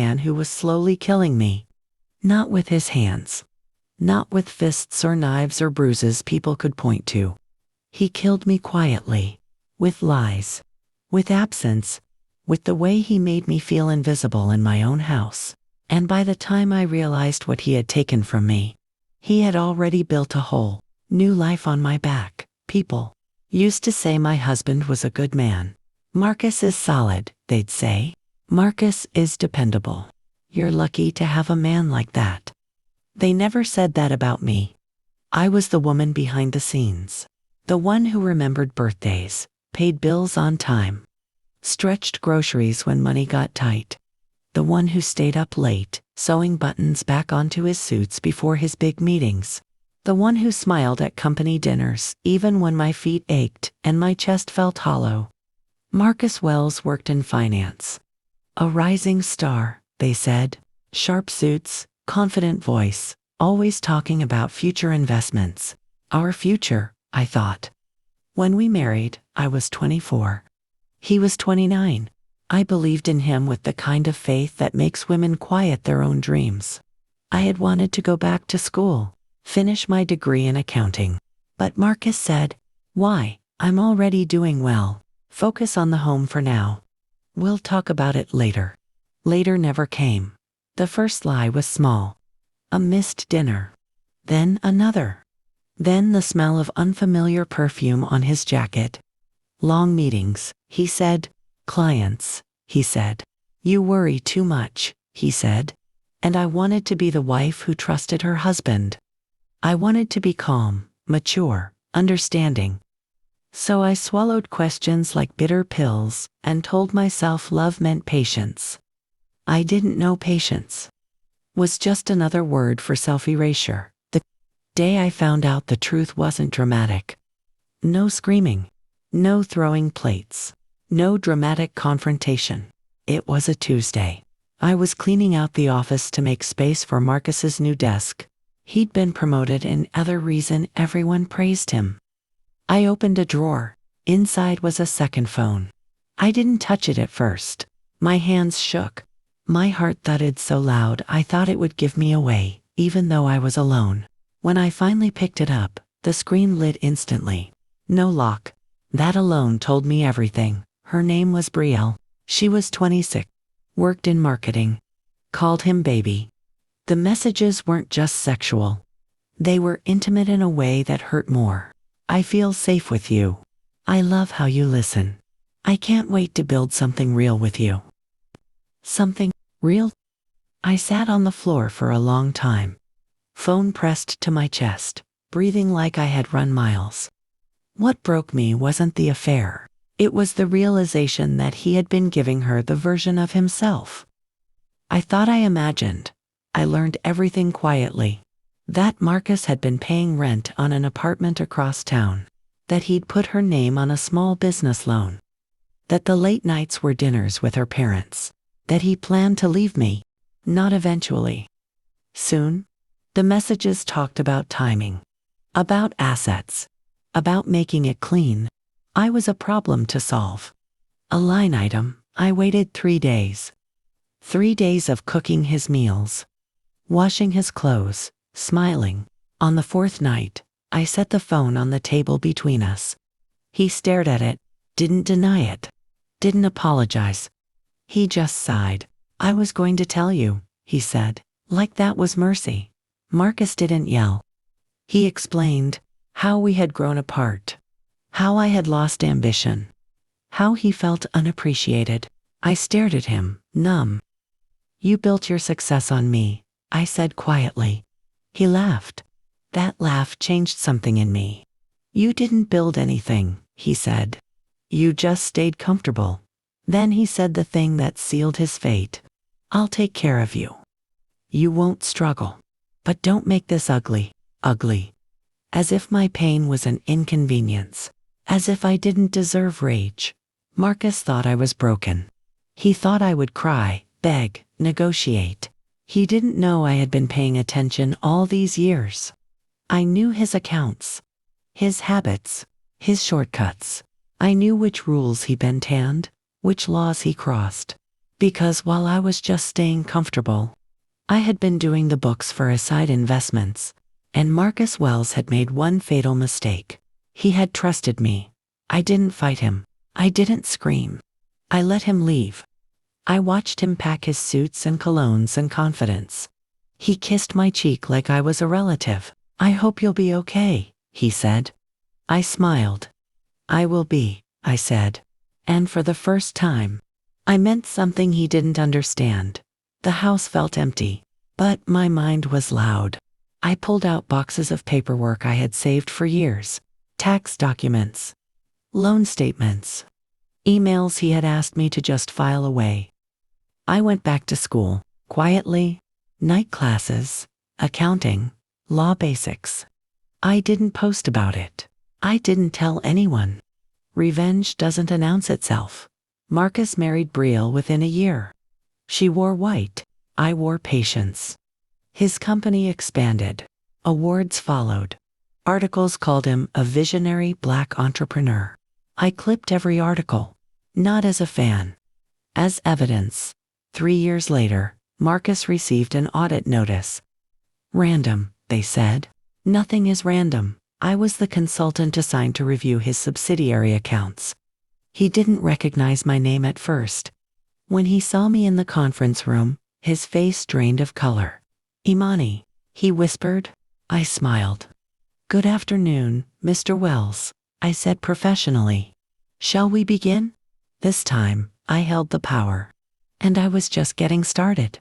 man who was slowly killing me. Not with his hands. Not with fists or knives or bruises people could point to. He killed me quietly. With lies. With absence. With the way he made me feel invisible in my own house. And by the time I realized what he had taken from me, he had already built a whole new life on my back. People used to say my husband was a good man. Marcus is solid, they'd say. Marcus is dependable. You're lucky to have a man like that. They never said that about me. I was the woman behind the scenes. The one who remembered birthdays, paid bills on time, stretched groceries when money got tight. The one who stayed up late, sewing buttons back onto his suits before his big meetings. The one who smiled at company dinners, even when my feet ached and my chest felt hollow. Marcus Wells worked in finance. A rising star, they said. Sharp suits, confident voice, always talking about future investments. Our future, I thought. When we married, I was 24. He was 29. I believed in him with the kind of faith that makes women quiet their own dreams. I had wanted to go back to school, finish my degree in accounting. But Marcus said, "Why? I'm already doing well. Focus on the home for now. We'll talk about it later." Later never came. The first lie was small. A missed dinner. Then another. Then the smell of unfamiliar perfume on his jacket. Long meetings, he said. Clients, he said. You worry too much, he said. And I wanted to be the wife who trusted her husband. I wanted to be calm, mature, understanding. So I swallowed questions like bitter pills and told myself love meant patience. I didn't know patience was just another word for self-erasure. The day I found out the truth wasn't dramatic. No screaming. No throwing plates. No dramatic confrontation. It was a Tuesday. I was cleaning out the office to make space for Marcus's new desk. He'd been promoted and other reason everyone praised him. I opened a drawer. Inside was a second phone. I didn't touch it at first. My hands shook. My heart thudded so loud I thought it would give me away, even though I was alone. When I finally picked it up, the screen lit instantly. No lock. That alone told me everything. Her name was Brielle. She was 26. Worked in marketing. Called him baby. The messages weren't just sexual. They were intimate in a way that hurt more. I feel safe with you. I love how you listen. I can't wait to build something real with you. Something real? I sat on the floor for a long time. Phone pressed to my chest, breathing like I had run miles. What broke me wasn't the affair. It was the realization that he had been giving her the version of himself. I thought I imagined. I learned everything quietly. That Marcus had been paying rent on an apartment across town. That he'd put her name on a small business loan. That the late nights were dinners with her parents. That he planned to leave me. Not eventually. Soon. The messages talked about timing. About assets. About making it clean. I was a problem to solve. A line item. I waited 3 days. 3 days of cooking his meals. Washing his clothes. Smiling. On the 4th night, I set the phone on the table between us. He stared at it. Didn't deny it. Didn't apologize. He just sighed. I was going to tell you, he said. Like that was mercy. Marcus didn't yell. He explained how we had grown apart. How I had lost ambition. How he felt unappreciated. I stared at him, numb. You built your success on me, I said quietly. He laughed. That laugh changed something in me. You didn't build anything, he said. You just stayed comfortable. Then he said the thing that sealed his fate. I'll take care of you. You won't struggle. But don't make this ugly. Ugly. As if my pain was an inconvenience. As if I didn't deserve rage. Marcus thought I was broken. He thought I would cry, beg, negotiate. He didn't know I had been paying attention all these years. I knew his accounts. His habits. His shortcuts. I knew which rules he bent hand. Which laws he crossed. Because while I was just staying comfortable, I had been doing the books for his side investments, and Marcus Wells had made one fatal mistake. He had trusted me. I didn't fight him. I didn't scream. I let him leave. I watched him pack his suits and colognes in confidence. He kissed my cheek like I was a relative. "I hope you'll be okay," he said. I smiled. "I will be," I said. And for the first time, I meant something he didn't understand. The house felt empty, but my mind was loud. I pulled out boxes of paperwork I had saved for years. Tax documents, loan statements, emails he had asked me to just file away. I went back to school, quietly, night classes, accounting, law basics. I didn't post about it. I didn't tell anyone. Revenge doesn't announce itself. Marcus married Brielle within a year. She wore white. I wore patience. His company expanded. Awards followed. Articles called him a visionary black entrepreneur. I clipped every article, not as a fan, as evidence. 3 years later, Marcus received an audit notice. "Random," they said. "Nothing is random." I was the consultant assigned to review his subsidiary accounts. He didn't recognize my name at first. When he saw me in the conference room, his face drained of color. "Imani," he whispered. I smiled. "Good afternoon, Mr. Wells," I said professionally. "Shall we begin?" This time, I held the power. And I was just getting started.